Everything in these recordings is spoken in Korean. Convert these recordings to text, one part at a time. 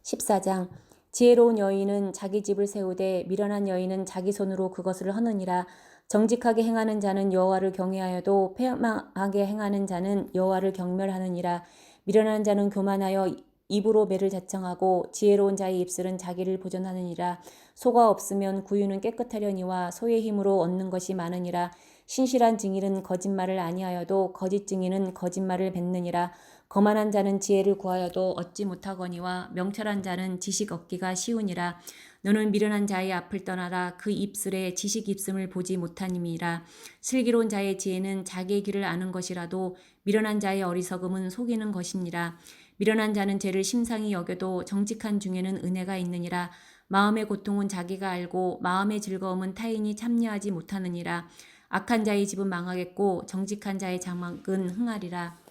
14장. 지혜로운 여인은 자기 집을 세우되 미련한 여인은 자기 손으로 그것을 허느니라. 정직하게 행하는 자는 여호와를 경외하여도 패망하게 행하는 자는 여호와를 경멸하느니라. 미련한 자는 교만하여 입으로 매를 자청하고 지혜로운 자의 입술은 자기를 보존하느니라. 소가 없으면 구유는 깨끗하려니와 소의 힘으로 얻는 것이 많으니라. 신실한 증인은 거짓말을 아니하여도 거짓 증인은 거짓말을 뱉느니라. 거만한 자는 지혜를 구하여도 얻지 못하거니와 명철한 자는 지식 얻기가 쉬우니라. 너는 미련한 자의 앞을 떠나라. 그 입술에 지식 있음을 보지 못하님이라. 슬기로운 자의 지혜는 자기의 길을 아는 것이라도 미련한 자의 어리석음은 속이는 것이니라. 미련한 자는 죄를 심상히 여겨도 정직한 중에는 은혜가 있느니라. 마음의 고통은 자기가 알고 마음의 즐거움은 타인이 참여하지 못하느니라. 악한 자의 집은 망하겠고 정직한 자의 장막은 흥하리라.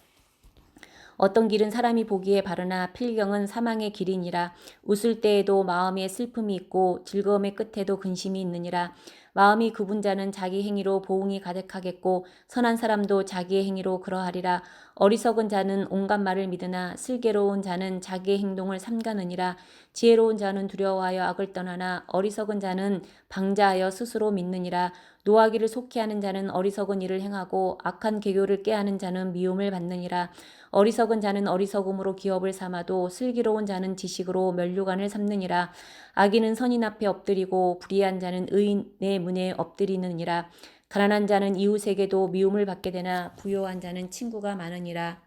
어떤 길은 사람이 보기에 바르나 필경은 사망의 길이니라. 웃을 때에도 마음에 슬픔이 있고 즐거움의 끝에도 근심이 있느니라. 마음이 굽은 자는 자기 행위로 보응이 가득하겠고 선한 사람도 자기의 행위로 그러하리라. 어리석은 자는 온갖 말을 믿으나 슬기로운 자는 자기의 행동을 삼가느니라. 지혜로운 자는 두려워하여 악을 떠나나 어리석은 자는 방자하여 스스로 믿느니라. 노하기를 속히 하는 자는 어리석은 일을 행하고 악한 계교를 꾀하는 자는 미움을 받느니라. 어리석은 자는 어리석음으로 기업을 삼아도 슬기로운 자는 지식으로 면류관을 삼느니라. 악인은 선인 앞에 엎드리고 불의한 자는 의인의 문에 엎드리느니라. 가난한 자는 이웃에게도 미움을 받게 되나 부요한 자는 친구가 많으니라.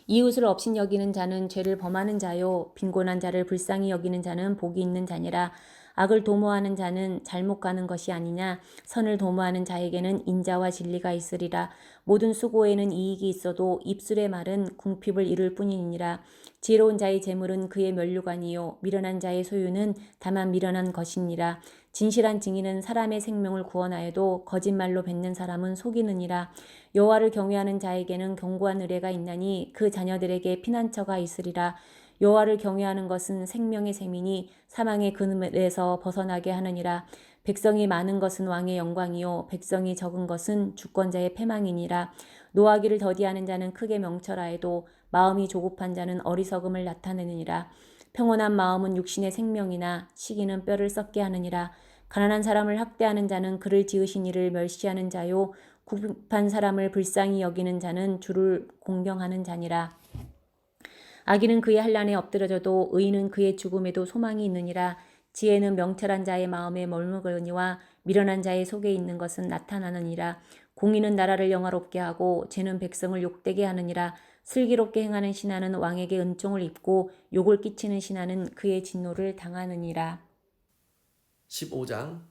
이웃을 업신여기는 자는 죄를 범하는 자요 빈곤한 자를 불쌍히 여기는 자는 복이 있는 자니라. 악을 도모하는 자는 잘못 가는 것이 아니냐. 선을 도모하는 자에게는 인자와 진리가 있으리라. 모든 수고에는 이익이 있어도 입술의 말은 궁핍을 이룰 뿐이니라. 지혜로운 자의 재물은 그의 면류관이요 미련한 자의 소유는 다만 미련한 것이니라. 진실한 증인은 사람의 생명을 구원하여도 거짓말로 뱉는 사람은 속이느니라. 여호와를 경외하는 자에게는 견고한 의뢰가 있나니 그 자녀들에게 피난처가 있으리라. 여호와를 경외하는 것은 생명의 셈이니 사망의 그늘에서 벗어나게 하느니라. 백성이 많은 것은 왕의 영광이요 백성이 적은 것은 주권자의 패망이니라. 노하기를 더디하는 자는 크게 명철하여도 마음이 조급한 자는 어리석음을 나타내느니라. 평온한 마음은 육신의 생명이나 시기는 뼈를 썩게 하느니라. 가난한 사람을 학대하는 자는 그를 지으신 이를 멸시하는 자요 궁핍한 사람을 불쌍히 여기는 자는 주를 공경하는 자니라. 악인은 그의 환난에 엎드려져도 의인은 그의 죽음에도 소망이 있느니라. 지혜는 명철한 자의 마음에 머무르거니와 미련한 자의 속에 있는 것은 나타나느니라. 공의는 나라를 영화롭게 하고 죄는 백성을 욕되게 하느니라. 슬기롭게 행하는 신하는 왕에게 은총을 입고 욕을 끼치는 신하는 그의 진노를 당하느니라. 15장.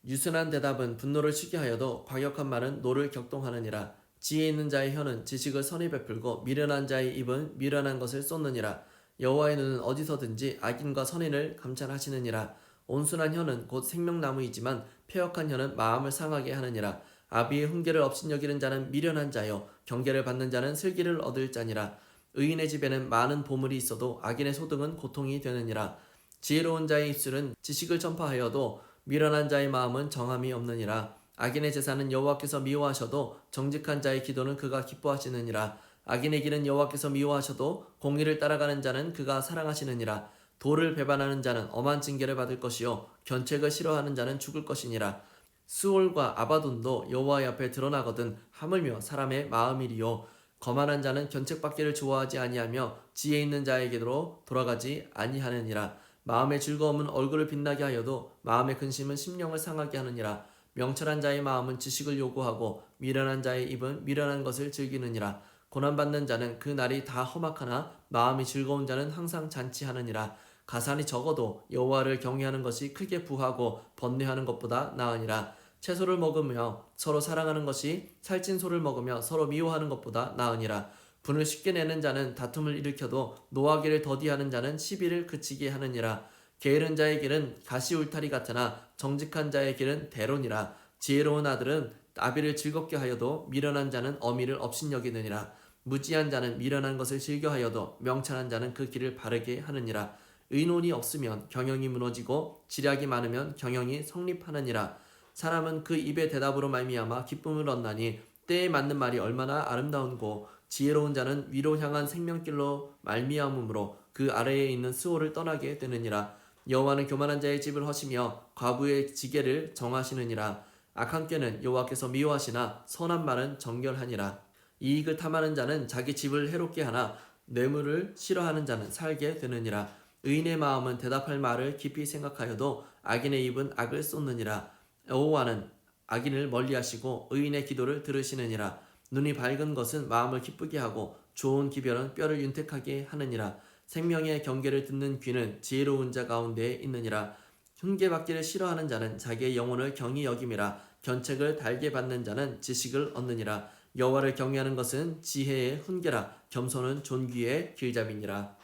유순한 대답은 분노를 쉬게 하여도 과격한 말은 노를 격동하느니라. 지혜 있는 자의 혀는 지식을 선히 베풀고 미련한 자의 입은 미련한 것을 쏟느니라. 여호와의 눈은 어디서든지 악인과 선인을 감찰하시느니라. 온순한 혀는 곧 생명나무이지만 패역한 혀는 마음을 상하게 하느니라. 아비의 훈계를 업신여기는 자는 미련한 자요 경계를 받는 자는 슬기를 얻을 자니라. 의인의 집에는 많은 보물이 있어도 악인의 소득은 고통이 되느니라. 지혜로운 자의 입술은 지식을 전파하여도 미련한 자의 마음은 정함이 없느니라. 악인의 제사는 여호와께서 미워하셔도 정직한 자의 기도는 그가 기뻐하시느니라. 악인의 길은 여호와께서 미워하셔도 공의를 따라가는 자는 그가 사랑하시느니라. 도를 배반하는 자는 엄한 징계를 받을 것이요 견책을 싫어하는 자는 죽을 것이니라. 수올과 아바돈도 여호와의 앞에 드러나거든 하물며 사람의 마음이리요. 거만한 자는 견책받기를 좋아하지 아니하며 지혜 있는 자에게로 돌아가지 아니하느니라. 마음의 즐거움은 얼굴을 빛나게 하여도 마음의 근심은 심령을 상하게 하느니라. 명철한 자의 마음은 지식을 요구하고 미련한 자의 입은 미련한 것을 즐기느니라. 고난받는 자는 그 날이 다 험악하나 마음이 즐거운 자는 항상 잔치하느니라. 가산이 적어도 여호와를 경외하는 것이 크게 부하고 번뇌하는 것보다 나으니라. 채소를 먹으며 서로 사랑하는 것이 살찐 소를 먹으며 서로 미워하는 것보다 나으니라. 분을 쉽게 내는 자는 다툼을 일으켜도 노하기를 더디하는 자는 시비를 그치게 하느니라. 게으른 자의 길은 가시 울타리 같으나 정직한 자의 길은 대론이라. 지혜로운 아들은 아비를 즐겁게 하여도 미련한 자는 어미를 업신여기느니라. 무지한 자는 미련한 것을 즐겨하여도 명철한 자는 그 길을 바르게 하느니라. 의논이 없으면 경영이 무너지고 지략이 많으면 경영이 성립하느니라. 사람은 그 입의 대답으로 말미암아 기쁨을 얻나니 때에 맞는 말이 얼마나 아름다운고 지혜로운 자는 위로 향한 생명길로 말미암음으로 그 아래에 있는 스올을 떠나게 되느니라. 여호와는 교만한 자의 집을 허시며 과부의 지게를 정하시느니라. 악한 꾀는 여호와께서 미워하시나 선한 말은 정결하니라. 이익을 탐하는 자는 자기 집을 해롭게 하나 뇌물을 싫어하는 자는 살게 되느니라. 의인의 마음은 대답할 말을 깊이 생각하여도 악인의 입은 악을 쏟느니라. 여호와는 악인을 멀리하시고 의인의 기도를 들으시느니라. 눈이 밝은 것은 마음을 기쁘게 하고 좋은 기별은 뼈를 윤택하게 하느니라. 생명의 경계를 듣는 귀는 지혜로운 자 가운데에 있느니라. 훈계받기를 싫어하는 자는 자기의 영혼을 경히 여김이라. 견책을 달게 받는 자는 지식을 얻느니라. 여호와를 경외하는 것은 지혜의 훈계라. 겸손은 존귀의 길잡이니라.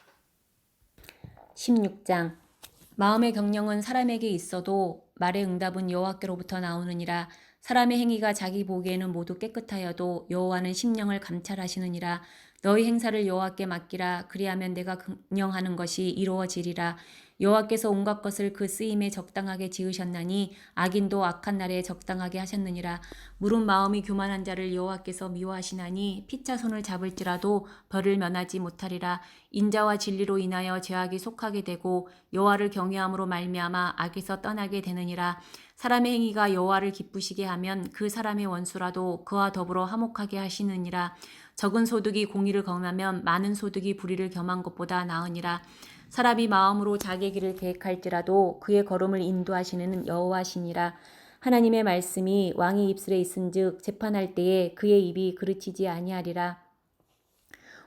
16장 마음의 경영은 사람에게 있어도 말의 응답은 여호와께로부터 나오느니라. 사람의 행위가 자기 보기에는 모두 깨끗하여도 여호와는 심령을 감찰하시느니라. 너희 행사를 여호와께 맡기라. 그리하면 내가 경영하는 것이 이루어지리라. 여호와께서 온갖 것을 그 쓰임에 적당하게 지으셨나니 악인도 악한 날에 적당하게 하셨느니라. 무릇 마음이 교만한 자를 여호와께서 미워하시나니 피차 손을 잡을지라도 벌을 면하지 못하리라. 인자와 진리로 인하여 죄악이 속하게 되고 여호와를 경외함으로 말미암아 악에서 떠나게 되느니라. 사람의 행위가 여호와를 기쁘시게 하면 그 사람의 원수라도 그와 더불어 화목하게 하시느니라. 적은 소득이 공의를 경하면 많은 소득이 불의를 겸한 것보다 나으니라. 사람이 마음으로 자기의 길을 계획할지라도 그의 걸음을 인도하시는 여호와시니라. 하나님의 말씀이 왕의 입술에 있은즉 재판할 때에 그의 입이 그르치지 아니하리라.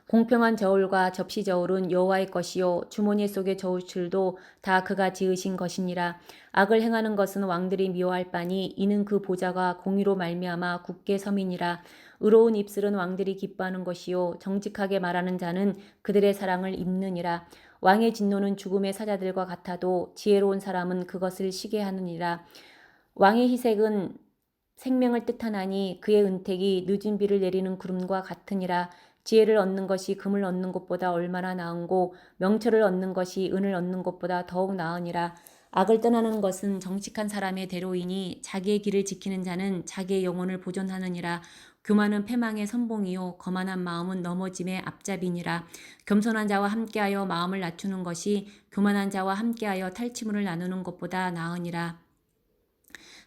공평한 저울과 접시 저울은 여호와의 것이요 주머니 속의 저울들도 다 그가 지으신 것이니라. 악을 행하는 것은 왕들이 미워할 바니 이는 그 보좌가 공의로 말미암아 굳게 섬이니라. 의로운 입술은 왕들이 기뻐하는 것이요 정직하게 말하는 자는 그들의 사랑을 입느니라. 왕의 진노는 죽음의 사자들과 같아도 지혜로운 사람은 그것을 쉬게 하느니라. 왕의 희색은 생명을 뜻하나니 그의 은택이 늦은 비를 내리는 구름과 같으니라. 지혜를 얻는 것이 금을 얻는 것보다 얼마나 나은고 명철을 얻는 것이 은을 얻는 것보다 더욱 나으니라. 악을 떠나는 것은 정직한 사람의 대로이니 자기의 길을 지키는 자는 자기의 영혼을 보존하느니라. 교만은 패망의 선봉이요 거만한 마음은 넘어짐의 앞잡이니라. 겸손한 자와 함께하여 마음을 낮추는 것이 교만한 자와 함께하여 탈취물을 나누는 것보다 나으니라.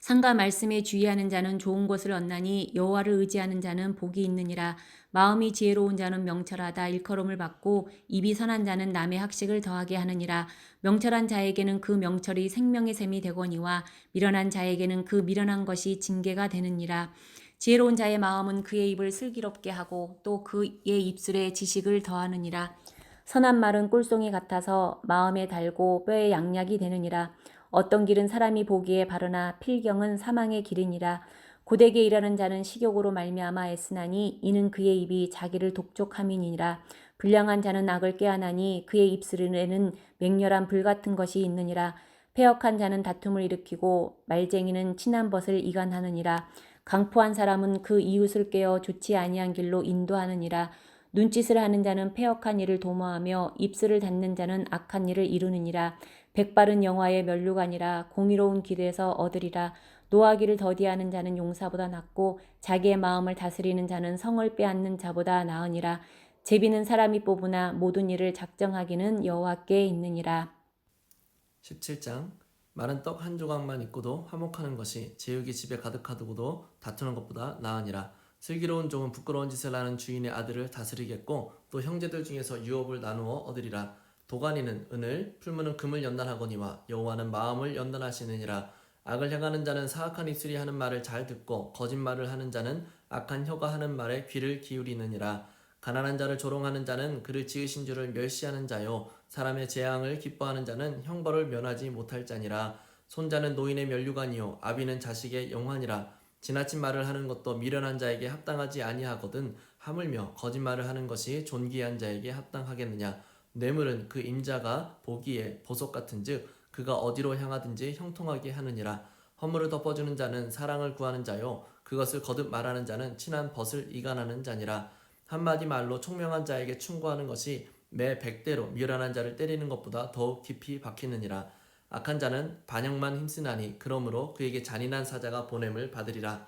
상과 말씀에 주의하는 자는 좋은 것을 얻나니 여호와를 의지하는 자는 복이 있느니라. 마음이 지혜로운 자는 명철하다 일컬음을 받고 입이 선한 자는 남의 학식을 더하게 하느니라. 명철한 자에게는 그 명철이 생명의 샘이 되거니와 미련한 자에게는 그 미련한 것이 징계가 되느니라. 지혜로운 자의 마음은 그의 입을 슬기롭게 하고 또 그의 입술에 지식을 더하느니라. 선한 말은 꿀송이 같아서 마음에 달고 뼈에 양약이 되느니라. 어떤 길은 사람이 보기에 바르나 필경은 사망의 길이니라. 고되게 일하는 자는 식욕으로 말미암아 애쓰나니 이는 그의 입이 자기를 독촉함이니라. 불량한 자는 악을 꾀하나니 그의 입술에는 맹렬한 불 같은 것이 있느니라. 패역한 자는 다툼을 일으키고 말쟁이는 친한 벗을 이간하느니라. 강포한 사람은 그 이웃을 꿰어 좋지 아니한 길로 인도하느니라. 눈짓을 하는 자는 패역한 일을 도모하며 입술을 닫는 자는 악한 일을 이루느니라. 백발은 영화의 면류관이라 공의로운 길에서 얻으리라. 노하기를 더디하는 자는 용사보다 낫고 자기의 마음을 다스리는 자는 성을 빼앗는 자보다 나으니라. 제비는 사람이 뽑으나 모든 일을 작정하기는 여호와께 있느니라. 17장 마른 떡 한 조각만 있고도 화목하는 것이 제육이 집에 가득하고도 다투는 것보다 나으니라. 슬기로운 종은 부끄러운 짓을 하는 주인의 아들을 다스리겠고 또 형제들 중에서 유업을 나누어 얻으리라. 도가니는 은을 풀무는 금을 연단하거니와 여호와는 마음을 연단하시느니라. 악을 행하는 자는 사악한 입술이 하는 말을 잘 듣고 거짓말을 하는 자는 악한 혀가 하는 말에 귀를 기울이느니라. 가난한 자를 조롱하는 자는 그를 지으신 주를 멸시하는 자요 사람의 재앙을 기뻐하는 자는 형벌을 면하지 못할 자니라. 손자는 노인의 면류관이요 아비는 자식의 영환이라. 지나친 말을 하는 것도 미련한 자에게 합당하지 아니하거든 하물며 거짓말을 하는 것이 존귀한 자에게 합당하겠느냐. 뇌물은 그 임자가 보기에 보석 같은즉 그가 어디로 향하든지 형통하게 하느니라. 허물을 덮어주는 자는 사랑을 구하는 자요 그것을 거듭 말하는 자는 친한 벗을 이간하는 자니라. 한마디 말로 총명한 자에게 충고하는 것이 매 100대로 미련한 자를 때리는 것보다 더욱 깊이 박히느니라. 악한 자는 반역만 힘쓰나니 그러므로 그에게 잔인한 사자가 보냄을 받으리라.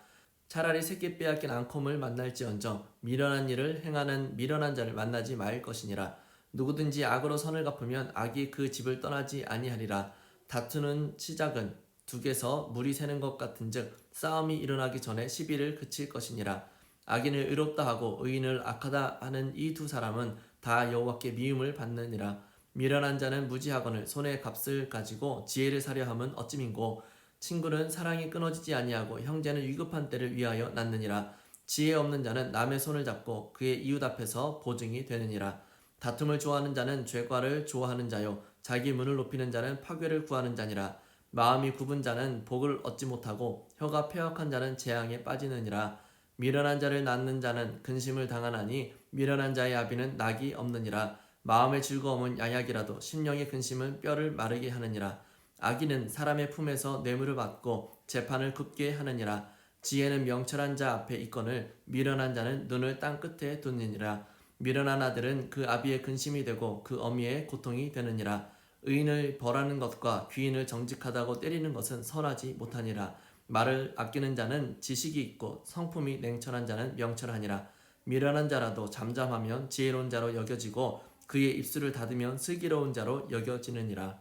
차라리 새끼 빼앗긴 앙컴을 만날지언정 미련한 일을 행하는 미련한 자를 만나지 말 것이니라. 누구든지 악으로 선을 갚으면 악이 그 집을 떠나지 아니하리라. 다투는 시작은 둑에서 물이 새는 것 같은즉 싸움이 일어나기 전에 시비를 그칠 것이니라. 악인을 의롭다 하고 의인을 악하다 하는 이 두 사람은 다 여호와께 미움을 받느니라. 미련한 자는 무지하거늘 손에 값을 가지고 지혜를 사려 함은 어찌민고. 친구는 사랑이 끊어지지 아니하고 형제는 위급한 때를 위하여 낳느니라. 지혜 없는 자는 남의 손을 잡고 그의 이웃 앞에서 보증이 되느니라. 다툼을 좋아하는 자는 죄과를 좋아하는 자요 자기 문을 높이는 자는 파괴를 구하는 자니라. 마음이 굽은 자는 복을 얻지 못하고 혀가 패역한 자는 재앙에 빠지느니라. 미련한 자를 낳는 자는 근심을 당하나니 미련한 자의 아비는 낙이 없느니라. 마음의 즐거움은 양약이라도 심령의 근심은 뼈를 마르게 하느니라. 악인은 사람의 품에서 뇌물을 받고 재판을 굽게 하느니라. 지혜는 명철한 자 앞에 있거늘 미련한 자는 눈을 땅 끝에 두느니라. 미련한 아들은 그 아비의 근심이 되고 그 어미의 고통이 되느니라. 의인을 벌하는 것과 귀인을 정직하다고 때리는 것은 선하지 못하니라. 말을 아끼는 자는 지식이 있고 성품이 냉철한 자는 명철하니라. 미련한 자라도 잠잠하면 지혜로운 자로 여겨지고 그의 입술을 닫으면 슬기로운 자로 여겨지느니라.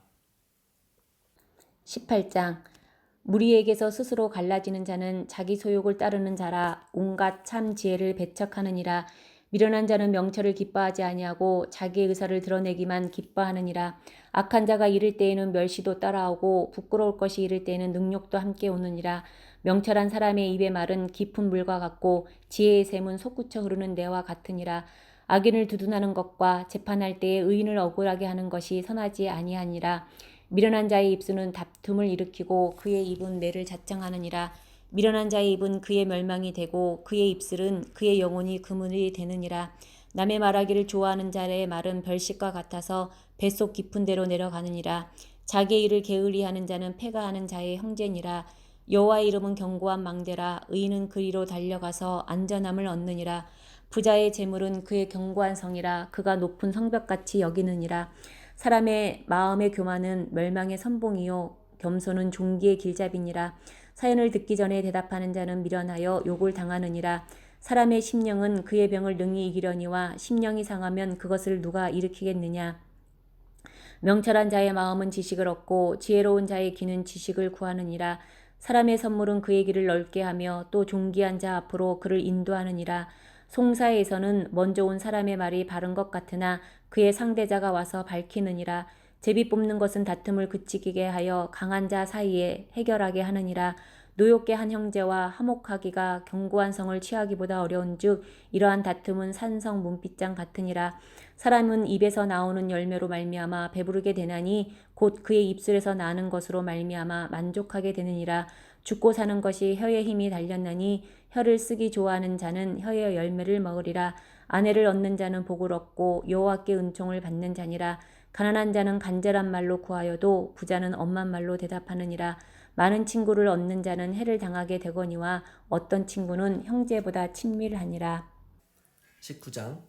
18장 무리에게서 스스로 갈라지는 자는 자기 소욕을 따르는 자라 온갖 참 지혜를 배척하느니라. 미련한 자는 명철을 기뻐하지 아니하고 자기의 의사를 드러내기만 기뻐하느니라. 악한 자가 이를 때에는 멸시도 따라오고 부끄러울 것이 이를 때에는 능욕도 함께 오느니라. 명철한 사람의 입의 말은 깊은 물과 같고 지혜의 샘은 솟구쳐 흐르는 내와 같으니라. 악인을 두둔하는 것과 재판할 때에 의인을 억울하게 하는 것이 선하지 아니하니라. 미련한 자의 입술은 다툼을 일으키고 그의 입은 매를 자청하느니라. 미련한 자의 입은 그의 멸망이 되고 그의 입술은 그의 영혼이 그물이 되느니라. 남의 말하기를 좋아하는 자의 말은 별식과 같아서 뱃속 깊은 데로 내려가느니라. 자기의 일을 게을리하는 자는 패가하는 자의 형제니라. 여호와의 이름은 견고한 망대라. 의인은 그리로 달려가서 안전함을 얻느니라. 부자의 재물은 그의 견고한 성이라. 그가 높은 성벽같이 여기느니라. 사람의 마음의 교만은 멸망의 선봉이요 겸손은 종기의 길잡이니라. 사연을 듣기 전에 대답하는 자는 미련하여 욕을 당하느니라. 사람의 심령은 그의 병을 능히 이기려니와 심령이 상하면 그것을 누가 일으키겠느냐. 명철한 자의 마음은 지식을 얻고 지혜로운 자의 귀는 지식을 구하느니라. 사람의 선물은 그의 길을 넓게 하며 또 존귀한 자 앞으로 그를 인도하느니라. 송사에서는 먼저 온 사람의 말이 바른 것 같으나 그의 상대자가 와서 밝히느니라. 제비 뽑는 것은 다툼을 그치게 하여 강한 자 사이에 해결하게 하느니라. 노엽게 한 형제와 화목하기가 견고한 성을 취하기보다 어려운즉 이러한 다툼은 산성 문빗장 같으니라. 사람은 입에서 나오는 열매로 말미암아 배부르게 되나니 곧 그의 입술에서 나는 것으로 말미암아 만족하게 되느니라. 죽고 사는 것이 혀의 힘이 달렸나니 혀를 쓰기 좋아하는 자는 혀의 열매를 먹으리라. 아내를 얻는 자는 복을 얻고 여호와께 은총을 받는 자니라. 가난한 자는 간절한 말로 구하여도 부자는 엄한 말로 대답하느니라. 많은 친구를 얻는 자는 해를 당하게 되거니와 어떤 친구는 형제보다 친밀하니라. 19장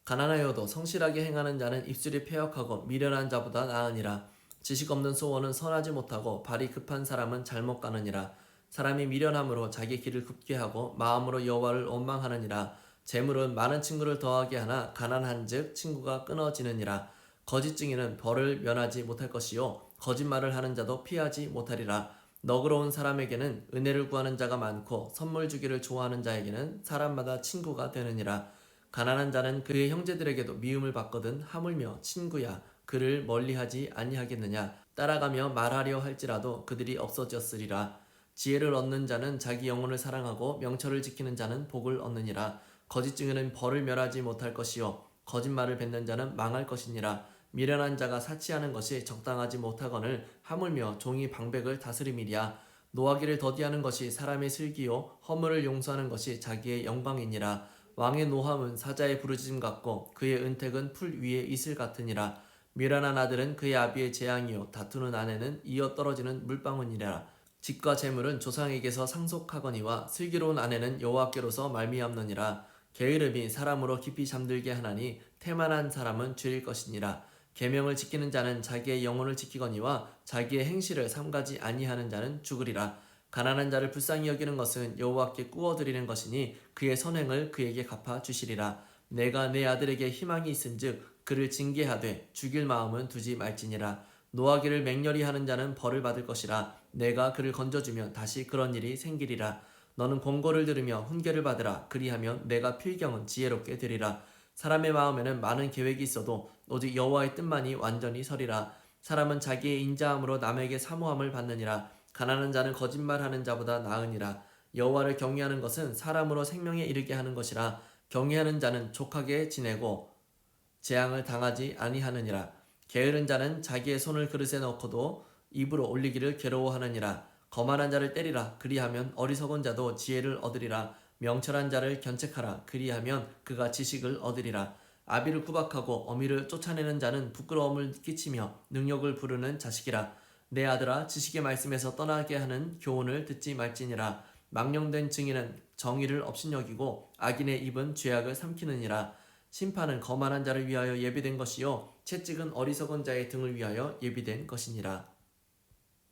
가난하여도 성실하게 행하는 자는 입술이 패역하고 미련한 자보다 나으니라. 지식 없는 소원은 선하지 못하고 발이 급한 사람은 잘못 가느니라. 사람이 미련함으로 자기 길을 굽게 하고 마음으로 여호와를 원망하느니라. 재물은 많은 친구를 더하게 하나 가난한즉 친구가 끊어지느니라. 거짓 증인은 벌을 면하지 못할 것이요 거짓말을 하는 자도 피하지 못하리라. 너그러운 사람에게는 은혜를 구하는 자가 많고 선물 주기를 좋아하는 자에게는 사람마다 친구가 되느니라. 가난한 자는 그의 형제들에게도 미움을 받거든 하물며 친구야 그를 멀리하지 아니하겠느냐. 따라가며 말하려 할지라도 그들이 없어졌으리라. 지혜를 얻는 자는 자기 영혼을 사랑하고 명철을 지키는 자는 복을 얻느니라. 거짓 증인은 벌을 멸하지 못할 것이요 거짓말을 뱉는 자는 망할 것이니라. 미련한 자가 사치하는 것이 적당하지 못하거늘 하물며 종이 방백을 다스림이랴. 노하기를 더디하는 것이 사람의 슬기요 허물을 용서하는 것이 자기의 영광이니라. 왕의 노함은 사자의 부르짖음 같고 그의 은택은 풀 위의 이슬 같으니라. 미련한 아들은 그의 아비의 재앙이요 다투는 아내는 이어 떨어지는 물방울이라. 집과 재물은 조상에게서 상속하거니와 슬기로운 아내는 여호와께로서 말미암느니라. 게으름이 사람으로 깊이 잠들게 하나니 태만한 사람은 줄일 것이니라. 계명을 지키는 자는 자기의 영혼을 지키거니와 자기의 행실을 삼가지 아니하는 자는 죽으리라. 가난한 자를 불쌍히 여기는 것은 여호와께 꾸어드리는 것이니 그의 선행을 그에게 갚아 주시리라. 내가 내 아들에게 희망이 있은즉 그를 징계하되 죽일 마음은 두지 말지니라. 노하기를 맹렬히 하는 자는 벌을 받을 것이라. 내가 그를 건져주면 다시 그런 일이 생기리라. 너는 권고를 들으며 훈계를 받으라. 그리하면 내가 필경은 지혜롭게 되리라. 사람의 마음에는 많은 계획이 있어도 오직 여호와의 뜻만이 완전히 서리라. 사람은 자기의 인자함으로 남에게 사모함을 받느니라. 가난한 자는 거짓말하는 자보다 나으니라. 여호와를 경외하는 것은 사람으로 생명에 이르게 하는 것이라. 경외하는 자는 족하게 지내고 재앙을 당하지 아니하느니라. 게으른 자는 자기의 손을 그릇에 넣고도 입으로 올리기를 괴로워하느니라. 거만한 자를 때리라. 그리하면 어리석은 자도 지혜를 얻으리라. 명철한 자를 견책하라. 그리하면 그가 지식을 얻으리라. 아비를 구박하고 어미를 쫓아내는 자는 부끄러움을 끼치며 능력을 부르는 자식이라. 내 아들아, 지식의 말씀에서 떠나게 하는 교훈을 듣지 말지니라. 망령된 증인은 정의를 업신여기고 악인의 입은 죄악을 삼키느니라. 심판은 거만한 자를 위하여 예비된 것이요 채찍은 어리석은 자의 등을 위하여 예비된 것이니라.